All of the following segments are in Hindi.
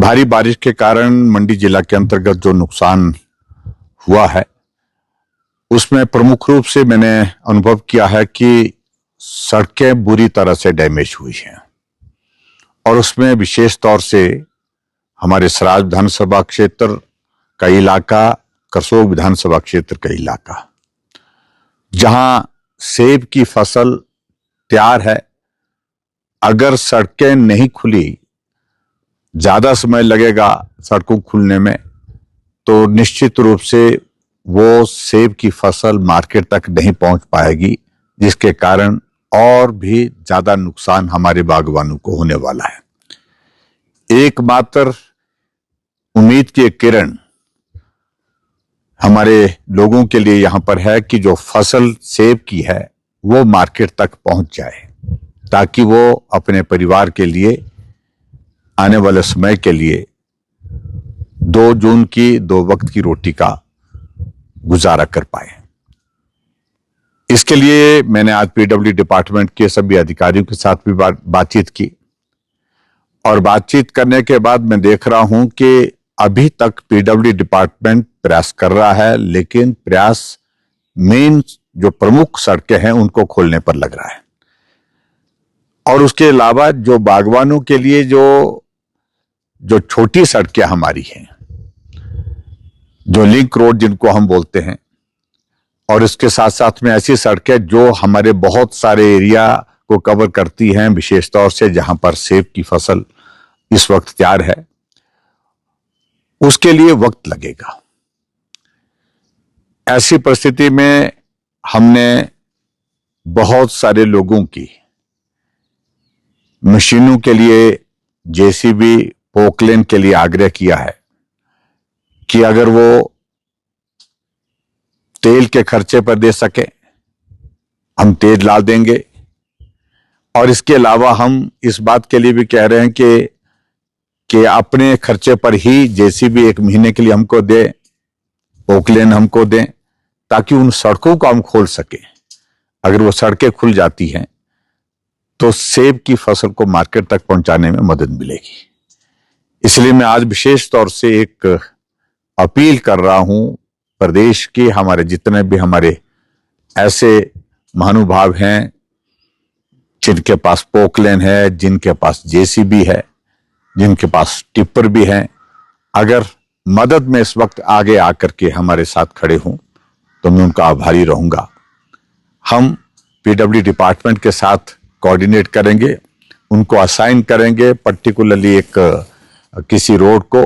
भारी बारिश के कारण मंडी जिला के अंतर्गत जो नुकसान हुआ है उसमें प्रमुख रूप से मैंने अनुभव किया है कि सड़कें बुरी तरह से डैमेज हुई हैं और उसमें विशेष तौर से हमारे सराज विधानसभा क्षेत्र का इलाका, करसोग विधानसभा क्षेत्र का इलाका, जहां सेब की फसल तैयार है, अगर सड़कें नहीं खुली, ज्यादा समय लगेगा सड़कों खुलने में, तो निश्चित रूप से वो सेब की फसल मार्केट तक नहीं पहुंच पाएगी, जिसके कारण और भी ज्यादा नुकसान हमारे बागवानों को होने वाला है। एकमात्र उम्मीद की एक किरण हमारे लोगों के लिए यहां पर है कि जो फसल सेब की है वो मार्केट तक पहुंच जाए, ताकि वो अपने परिवार के लिए आने वाले समय के लिए 2 जून की 2 वक्त की रोटी का गुजारा कर पाए। इसके लिए मैंने आज पीडब्ल्यू डिपार्टमेंट के सभी अधिकारियों के साथ भी बातचीत की और बातचीत करने के बाद मैं देख रहा हूं कि अभी तक पीडब्ल्यू डिपार्टमेंट प्रयास कर रहा है, लेकिन प्रयास मेन जो प्रमुख सड़कें हैं उनको खोलने पर लग रहा है। और उसके अलावा जो बागवानों के लिए जो छोटी सड़कें हमारी हैं, जो लिंक रोड जिनको हम बोलते हैं, और इसके साथ साथ में ऐसी सड़कें जो हमारे बहुत सारे एरिया को कवर करती हैं, विशेष तौर से जहां पर सेब की फसल इस वक्त तैयार है, उसके लिए वक्त लगेगा। ऐसी परिस्थिति में हमने बहुत सारे लोगों की मशीनों के लिए, जेसीबी, पोकलेन के लिए आग्रह किया है कि अगर वो तेल के खर्चे पर दे सके, हम तेल ला देंगे। और इसके अलावा हम इस बात के लिए भी कह रहे हैं कि अपने खर्चे पर ही जेसीबी 1 महीने के लिए हमको दे, पोकलेन हमको दें, ताकि उन सड़कों को हम खोल सके। अगर वो सड़कें खुल जाती हैं तो सेब की फसल को मार्केट तक पहुंचाने में मदद मिलेगी। इसलिए मैं आज विशेष तौर से एक अपील कर रहा हूं प्रदेश के हमारे जितने भी हमारे ऐसे महानुभाव हैं जिनके पास पोकलेन है, जिनके पास जेसीबी है, जिनके पास टिप्पर भी हैं, अगर मदद में इस वक्त आगे आकर के हमारे साथ खड़े हों तो मैं उनका आभारी रहूंगा। हम पीडब्ल्यू डिपार्टमेंट के साथ कोऑर्डिनेट करेंगे, उनको असाइन करेंगे पर्टिकुलरली एक किसी रोड को,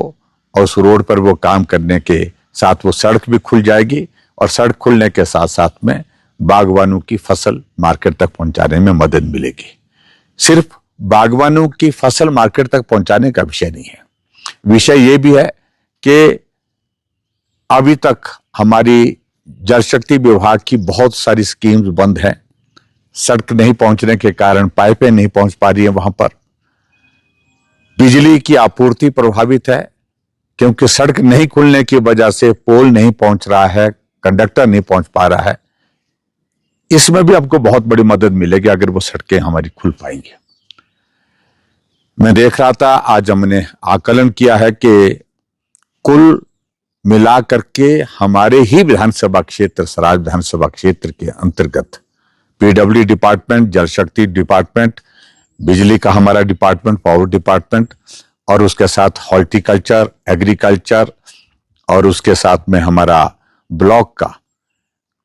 और उस रोड पर वो काम करने के साथ वो सड़क भी खुल जाएगी और सड़क खुलने के साथ साथ में बागवानों की फसल मार्केट तक पहुंचाने में मदद मिलेगी। सिर्फ बागवानों की फसल मार्केट तक पहुंचाने का विषय नहीं है, विषय ये भी है कि अभी तक हमारी जल शक्ति विभाग की बहुत सारी स्कीम्स बंद हैं। सड़क नहीं पहुंचने के कारण पाइपें नहीं पहुंच पा रही हैं वहां पर। बिजली की आपूर्ति प्रभावित है, क्योंकि सड़क नहीं खुलने की वजह से पोल नहीं पहुंच रहा है, कंडक्टर नहीं पहुंच पा रहा है। इसमें भी आपको बहुत बड़ी मदद मिलेगी अगर वो सड़कें हमारी खुल पाएंगी। मैं देख रहा था, आज हमने आकलन किया है कि कुल मिला करके हमारे ही विधानसभा क्षेत्र, सराज विधानसभा क्षेत्र के अंतर्गत पीडब्ल्यू डिपार्टमेंट, जल शक्ति डिपार्टमेंट, बिजली का हमारा डिपार्टमेंट, पावर डिपार्टमेंट, और उसके साथ हॉर्टिकल्चर, एग्रीकल्चर, और उसके साथ में हमारा ब्लॉक का,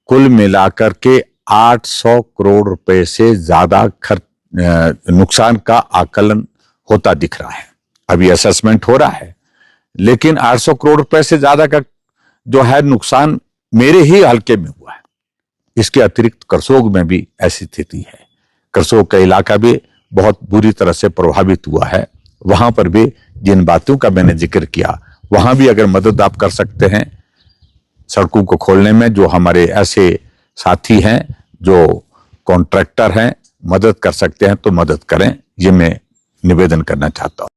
कुल मिलाकर के 800 करोड़ रुपए से ज्यादा नुकसान का आकलन होता दिख रहा है। अभी असेसमेंट हो रहा है, लेकिन 800 करोड़ रुपए से ज्यादा का जो है नुकसान मेरे ही हलके में हुआ है। इसके अतिरिक्त करसोग में भी ऐसी स्थिति है। करसोग का इलाका भी बहुत बुरी तरह से प्रभावित हुआ है। वहां पर भी जिन बातों का मैंने जिक्र किया, वहां भी अगर मदद आप कर सकते हैं सड़कों को खोलने में, जो हमारे ऐसे साथी हैं जो कॉन्ट्रैक्टर हैं, मदद कर सकते हैं तो मदद करें, ये मैं निवेदन करना चाहता हूं।